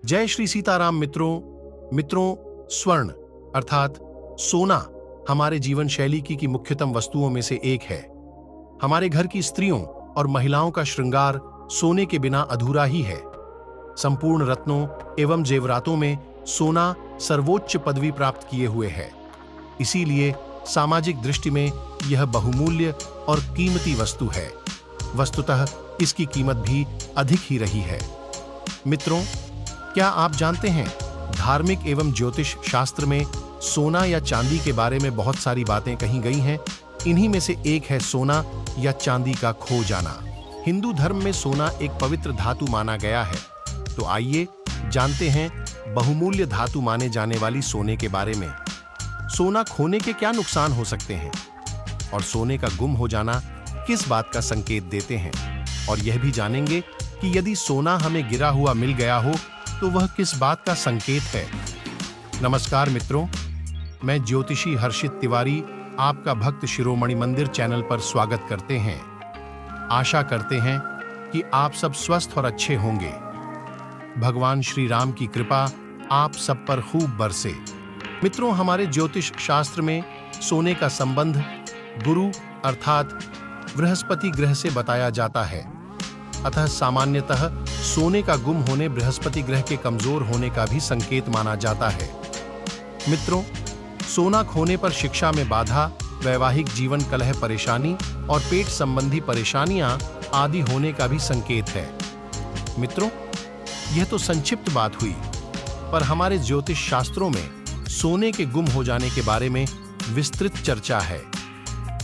जय श्री सीताराम मित्रों, स्वर्ण अर्थात सोना हमारे जीवन शैली की मुख्यतम वस्तुओं में से एक है। हमारे घर की स्त्रियों और महिलाओं का श्रृंगार सोने के बिना अधूरा ही है। संपूर्ण रत्नों एवं जेवरातों में सोना सर्वोच्च पदवी प्राप्त किए हुए है। इसीलिए सामाजिक दृष्टि में यह बहुमूल्य और कीमती वस्तु है। वस्तुतः इसकी कीमत भी अधिक ही रही है। मित्रों, क्या आप जानते हैं धार्मिक एवं ज्योतिष शास्त्र में सोना या चांदी के बारे में बहुत सारी बातें कही गई हैं। इन्हीं में से एक है सोना या चांदी का खो जाना। हिंदू धर्म में सोना एक पवित्र धातु माना गया है। तो आइए जानते हैं बहुमूल्य धातु माने जाने वाली सोने के बारे में। सोना खोने के क्या नुकसान हो सकते हैं और सोने का गुम हो जाना किस बात का संकेत देते हैं, और यह भी जानेंगे कि यदि सोना हमें गिरा हुआ मिल गया हो तो वह किस बात का संकेत है। नमस्कार मित्रों, मैं ज्योतिषी हर्षित तिवारी आपका भक्त शिरोमणि मंदिर चैनल पर स्वागत करते हैं। आशा करते हैं कि आप सब स्वस्थ और अच्छे होंगे। भगवान श्री राम की कृपा आप सब पर खूब बरसे। मित्रों, हमारे ज्योतिष शास्त्र में सोने का संबंध गुरु अर्थात बृहस्पति ग्रह से बताया जाता है। अतः सामान्यतः सोने का गुम होने बृहस्पति ग्रह के कमजोर होने का भी संकेत माना जाता है। मित्रों, सोना खोने पर शिक्षा में बाधा, वैवाहिक जीवन कलह परेशानी और पेट संबंधी परेशानियां आदि होने का भी संकेत है। मित्रों, यह तो संक्षिप्त बात हुई, पर हमारे ज्योतिष शास्त्रों में सोने के गुम हो जाने के बारे में विस्तृत चर्चा है।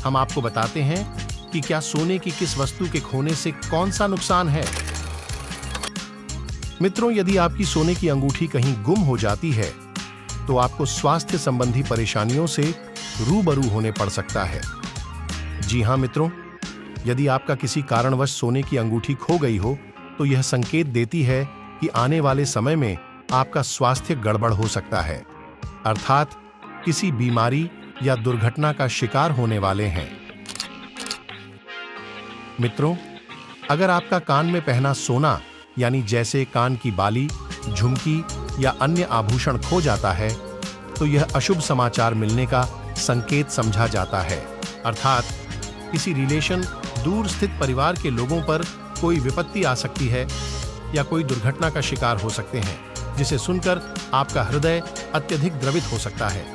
हम आपको बताते हैं कि क्या सोने की किस वस्तु के खोने से कौन सा नुकसान है। मित्रों, यदि आपकी सोने की अंगूठी कहीं गुम हो जाती है तो आपको स्वास्थ्य संबंधी परेशानियों से रूबरू होने पड़ सकता है। जी हां मित्रों, यदि आपका किसी कारणवश सोने की अंगूठी खो गई हो तो यह संकेत देती है कि आने वाले समय में आपका स्वास्थ्य गड़बड़ हो सकता है, अर्थात किसी बीमारी या दुर्घटना का शिकार होने वाले हैं। मित्रों, अगर आपका कान में पहना सोना यानी जैसे कान की बाली, झुमकी या अन्य आभूषण खो जाता है तो यह अशुभ समाचार मिलने का संकेत समझा जाता है, अर्थात किसी रिलेशन दूर स्थित परिवार के लोगों पर कोई विपत्ति आ सकती है या कोई दुर्घटना का शिकार हो सकते हैं, जिसे सुनकर आपका हृदय अत्यधिक द्रवित हो सकता है।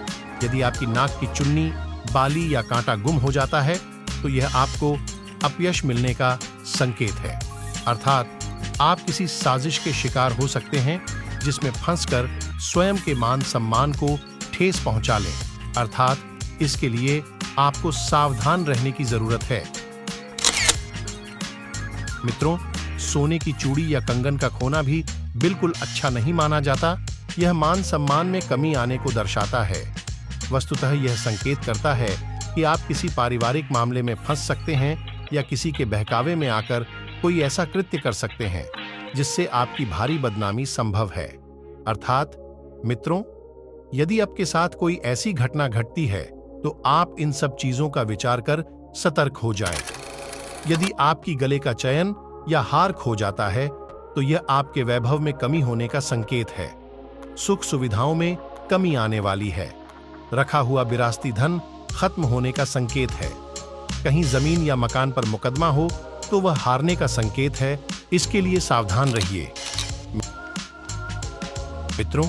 यदि आपकी नाक की चुन्नी, बाली या कांटा गुम हो जाता है तो यह आपको अपयश मिलने का संकेत है, अर्थात आप किसी साजिश के शिकार हो सकते हैं जिसमें फंसकर स्वयं के मान सम्मान को ठेस पहुंचा लें, अर्थात इसके लिए आपको सावधान रहने की जरूरत है। मित्रों, सोने की चूड़ी या कंगन का खोना भी बिल्कुल अच्छा नहीं माना जाता। यह मान सम्मान में कमी आने को दर्शाता है। वस्तुतः यह संकेत करता है कि आप किसी पारिवारिक मामले में फंस सकते हैं या किसी के बहकावे में आकर कोई ऐसा कृत्य कर सकते हैं जिससे आपकी भारी बदनामी संभव है। अर्थात मित्रों, यदि आपके साथ कोई ऐसी घटना घटती है तो आप इन सब चीजों का विचार कर सतर्क हो जाएं। यदि आपकी गले का चयन या हार खो जाता है तो यह आपके वैभव में कमी होने का संकेत है। सुख सुविधाओं में कमी आने वाली है। रखा हुआ विरासती धन खत्म होने का संकेत है। कहीं जमीन या मकान पर मुकदमा हो तो वह हारने का संकेत है। इसके लिए सावधान रहिए। मित्रों,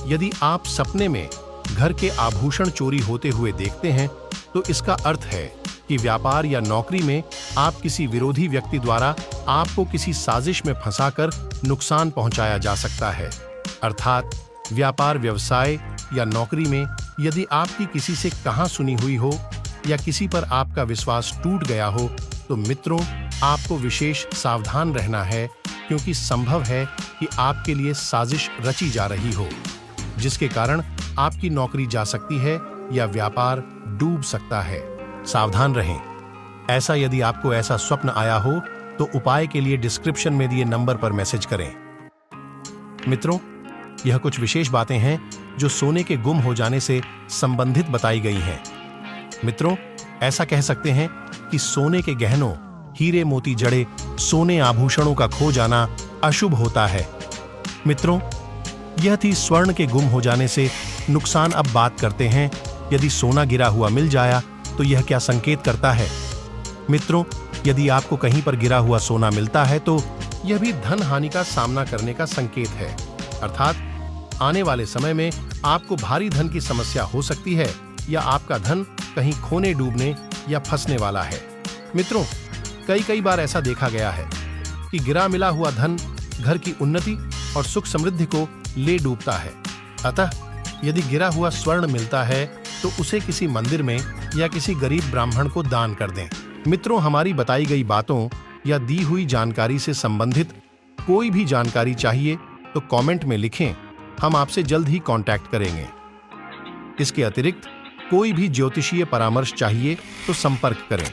यदि आप सपने में घर के आभूषण चोरी होते हुए देखते हैं तो इसका अर्थ है कि व्यापार या नौकरी में आप किसी विरोधी व्यक्ति द्वारा आपको किसी साजिश में फंसाकर नुकसान पहुंचाया जा सकता है, अर्थात व्यापार व्यवसाय या नौकरी में यदि आपकी किसी से कहां सुनी हुई हो या किसी पर आपका विश्वास टूट गया हो तो मित्रों, आपको विशेष सावधान रहना है, क्योंकि संभव है कि आपके लिए साजिश रची जा रही हो जिसके कारण आपकी नौकरी जा सकती है या व्यापार डूब सकता है। सावधान रहें। ऐसा यदि आपको ऐसा स्वप्न आया हो तो उपाय के लिए डिस्क्रिप्शन में दिए नंबर पर मैसेज करें। मित्रों, यह कुछ विशेष बातें हैं जो सोने के गुम हो जाने से संबंधित बताई गई हैं। मित्रों, ऐसा कह सकते हैं कि सोने के गहनों, हीरे मोती जड़े सोने आभूषणों का खो जाना अशुभ होता है। मित्रों, यह थी स्वर्ण के गुम हो जाने से नुकसान। अब बात करते हैं, यदि सोना गिरा हुआ मिल जाया तो यह क्या संकेत करता है। मित्रों, यदि आपको कहीं पर गिरा हुआ सोना मिलता है तो यह भी धन हानि का सामना करने का संकेत है। अर्थात आने वाले समय में आपको भारी धन की समस्या हो सकती है या आपका धन कहीं खोने, डूबने या फंसने वाला है। मित्रों, कई बार ऐसा देखा गया है कि गिरा मिला हुआ धन घर की उन्नति और सुख समृद्धि को ले डूबता है। अतः यदि गिरा हुआ स्वर्ण मिलता है तो उसे किसी मंदिर में या किसी गरीब ब्राह्मण को दान कर दें। मित्रों, हमारी बताई गई बातों या दी हुई जानकारी से संबंधित कोई भी जानकारी चाहिए तो कमेंट में लिखें, हम आपसे जल्द ही कांटेक्ट करेंगे। इसके अतिरिक्त कोई भी ज्योतिषीय परामर्श चाहिए तो संपर्क करें।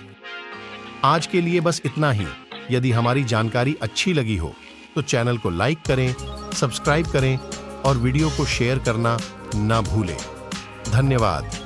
आज के लिए बस इतना ही। यदि हमारी जानकारी अच्छी लगी हो तो चैनल को लाइक करें, सब्सक्राइब करें और वीडियो को शेयर करना ना भूलें। धन्यवाद।